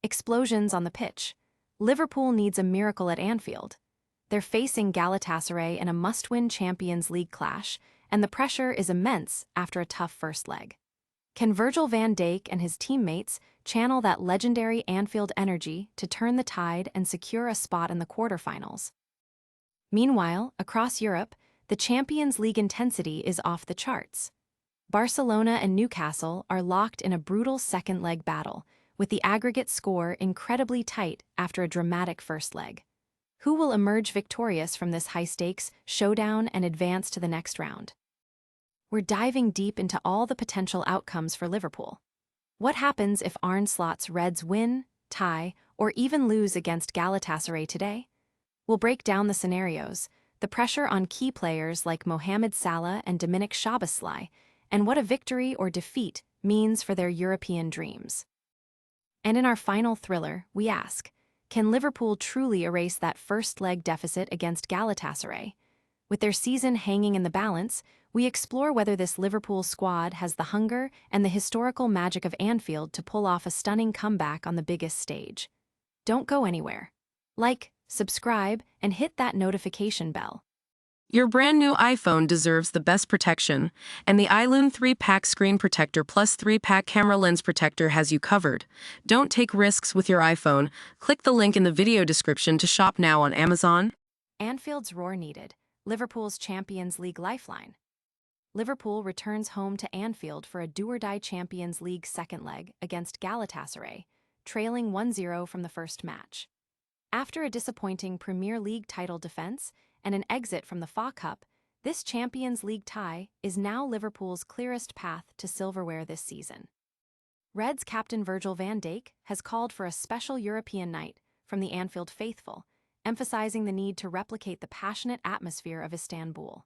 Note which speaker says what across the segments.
Speaker 1: Explosions on the pitch. Liverpool needs a miracle at Anfield. They're facing Galatasaray in a must-win Champions League clash, and the pressure is immense after a tough first leg. Can Virgil van Dijk and his teammates channel that legendary Anfield energy to turn the tide and secure a spot in the quarterfinals? Meanwhile, across Europe, the Champions League intensity is off the charts. Barcelona and Newcastle are locked in a brutal second-leg battle, with the aggregate score incredibly tight after a dramatic first leg. Who will emerge victorious from this high-stakes showdown and advance to the next round? We're diving deep into all the potential outcomes for Liverpool. What happens if Arne Slot's Reds win, tie, or even lose against Galatasaray today? We'll break down the scenarios, the pressure on key players like Mohamed Salah and Dominic Szoboszlai, and what a victory or defeat means for their European dreams. And in our final thriller, we ask, can Liverpool truly erase that first-leg deficit against Galatasaray? With their season hanging in the balance, we explore whether this Liverpool squad has the hunger and the historical magic of Anfield to pull off a stunning comeback on the biggest stage. Don't go anywhere. Like, subscribe, and hit that notification bell.
Speaker 2: Your brand new iPhone deserves the best protection, and the iLume 3-pack screen protector plus 3-pack camera lens protector has you covered. Don't take risks with your iPhone. Click the link in the video description to shop now on Amazon.
Speaker 1: Anfield's roar needed, Liverpool's Champions League lifeline. Liverpool returns home to Anfield for a do-or-die Champions League second leg against Galatasaray, trailing 1-0 from the first match. After a disappointing Premier League title defense and an exit from the FA Cup, this Champions League tie is now Liverpool's clearest path to silverware this season. Reds captain Virgil van Dijk has called for a special European night from the Anfield faithful, emphasizing the need to replicate the passionate atmosphere of Istanbul.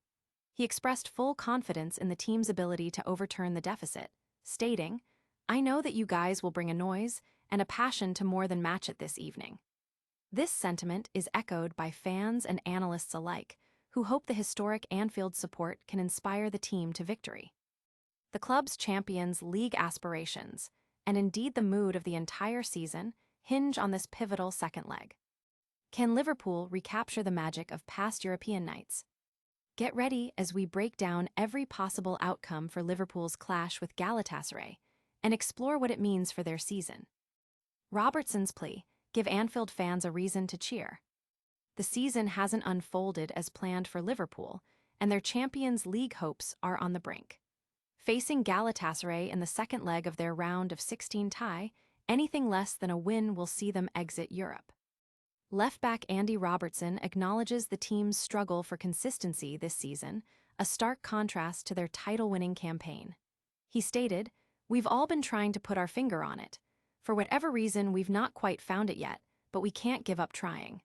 Speaker 1: He expressed full confidence in the team's ability to overturn the deficit, stating, "I know that you guys will bring a noise and a passion to more than match it this evening." This sentiment is echoed by fans and analysts alike, who hope the historic Anfield support can inspire the team to victory. The club's Champions League aspirations, and indeed the mood of the entire season, hinge on this pivotal second leg. Can Liverpool recapture the magic of past European nights? Get ready as we break down every possible outcome for Liverpool's clash with Galatasaray and explore what it means for their season. Robertson's plea: give Anfield fans a reason to cheer. The season hasn't unfolded as planned for Liverpool, and their Champions League hopes are on the brink. Facing Galatasaray in the second leg of their round of 16 tie, anything less than a win will see them exit Europe. Left-back Andy Robertson acknowledges the team's struggle for consistency this season, a stark contrast to their title-winning campaign. He stated, "We've all been trying to put our finger on it. For whatever reason, we've not quite found it yet, but we can't give up trying."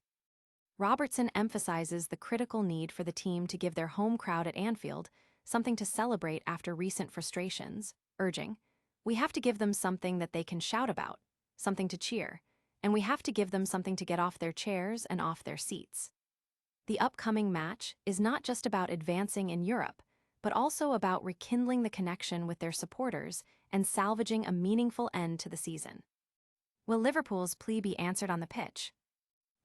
Speaker 1: Robertson emphasizes the critical need for the team to give their home crowd at Anfield something to celebrate after recent frustrations, urging, "We have to give them something that they can shout about, something to cheer, and we have to give them something to get off their chairs and off their seats." The upcoming match is not just about advancing in Europe, but also about rekindling the connection with their supporters and salvaging a meaningful end to the season. Will Liverpool's plea be answered on the pitch?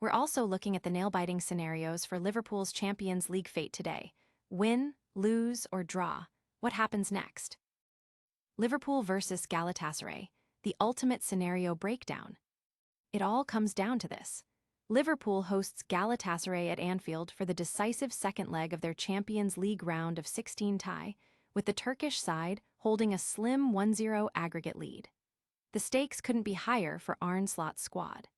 Speaker 1: We're also looking at the nail-biting scenarios for Liverpool's Champions League fate today. Win, lose, or draw. What happens next? Liverpool versus Galatasaray, the ultimate scenario breakdown. It all comes down to this. Liverpool hosts Galatasaray at Anfield for the decisive second leg of their Champions League round of 16 tie, with the Turkish side holding a slim 1-0 aggregate lead. The stakes couldn't be higher for Arne Slot's squad.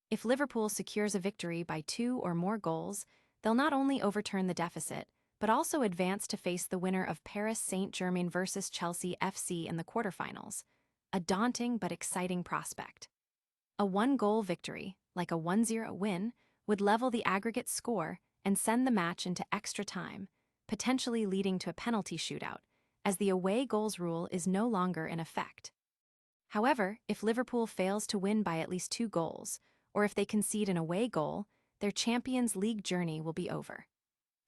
Speaker 1: If Liverpool secures a victory by 2 or more goals, they'll not only overturn the deficit, but also advance to face the winner of Paris Saint-Germain versus Chelsea FC in the quarterfinals, a daunting but exciting prospect. A 1-goal victory, like a 1-0 win, would level the aggregate score and send the match into extra time, potentially leading to a penalty shootout, as the away goals rule is no longer in effect. However, if Liverpool fails to win by at least 2 goals, or if they concede an away goal, their Champions League journey will be over.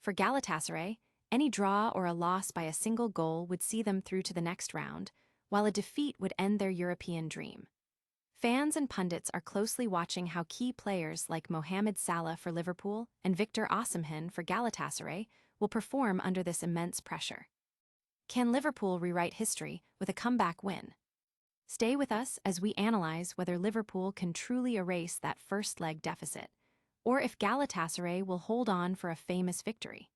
Speaker 1: For Galatasaray, any draw or a loss by a single goal would see them through to the next round, while a defeat would end their European dream. Fans and pundits are closely watching how key players like Mohamed Salah for Liverpool and Victor Osimhen for Galatasaray will perform under this immense pressure. Can Liverpool rewrite history with a comeback win? Stay with us as we analyze whether Liverpool can truly erase that first leg deficit, or if Galatasaray will hold on for a famous victory.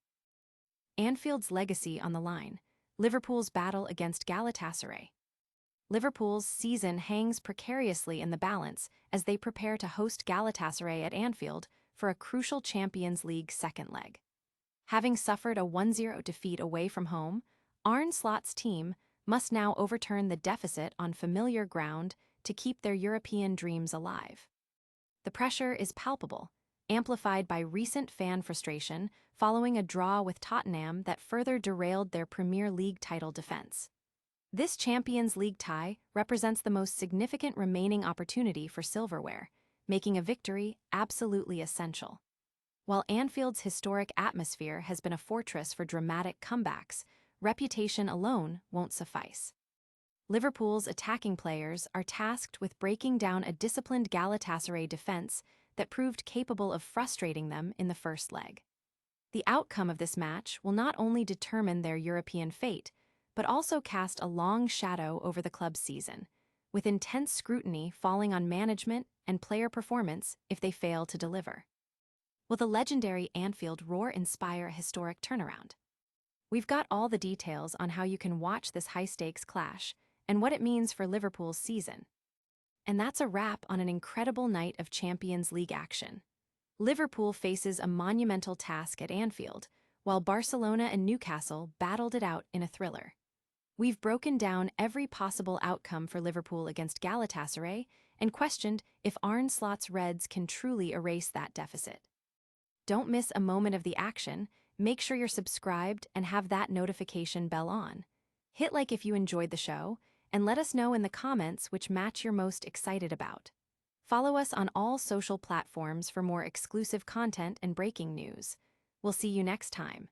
Speaker 1: Anfield's legacy on the line, Liverpool's battle against Galatasaray. Liverpool's season hangs precariously in the balance as they prepare to host Galatasaray at Anfield for a crucial Champions League second leg. Having suffered a 1-0 defeat away from home, Arne Slot's team must now overturn the deficit on familiar ground to keep their European dreams alive. The pressure is palpable, amplified by recent fan frustration following a draw with Tottenham that further derailed their Premier League title defense. This Champions League tie represents the most significant remaining opportunity for silverware, making a victory absolutely essential. While Anfield's historic atmosphere has been a fortress for dramatic comebacks, reputation alone won't suffice. Liverpool's attacking players are tasked with breaking down a disciplined Galatasaray defense that proved capable of frustrating them in the first leg. The outcome of this match will not only determine their European fate, but also cast a long shadow over the club's season, with intense scrutiny falling on management and player performance if they fail to deliver. Will the legendary Anfield roar inspire a historic turnaround? We've got all the details on how you can watch this high-stakes clash and what it means for Liverpool's season. And that's a wrap on an incredible night of Champions League action. Liverpool faces a monumental task at Anfield, while Barcelona and Newcastle battled it out in a thriller. We've broken down every possible outcome for Liverpool against Galatasaray and questioned if Arne Slot's Reds can truly erase that deficit. Don't miss a moment of the action. Make sure you're subscribed and have that notification bell on. Hit like if you enjoyed the show, and let us know in the comments which match you're most excited about. Follow us on all social platforms for more exclusive content and breaking news. We'll see you next time.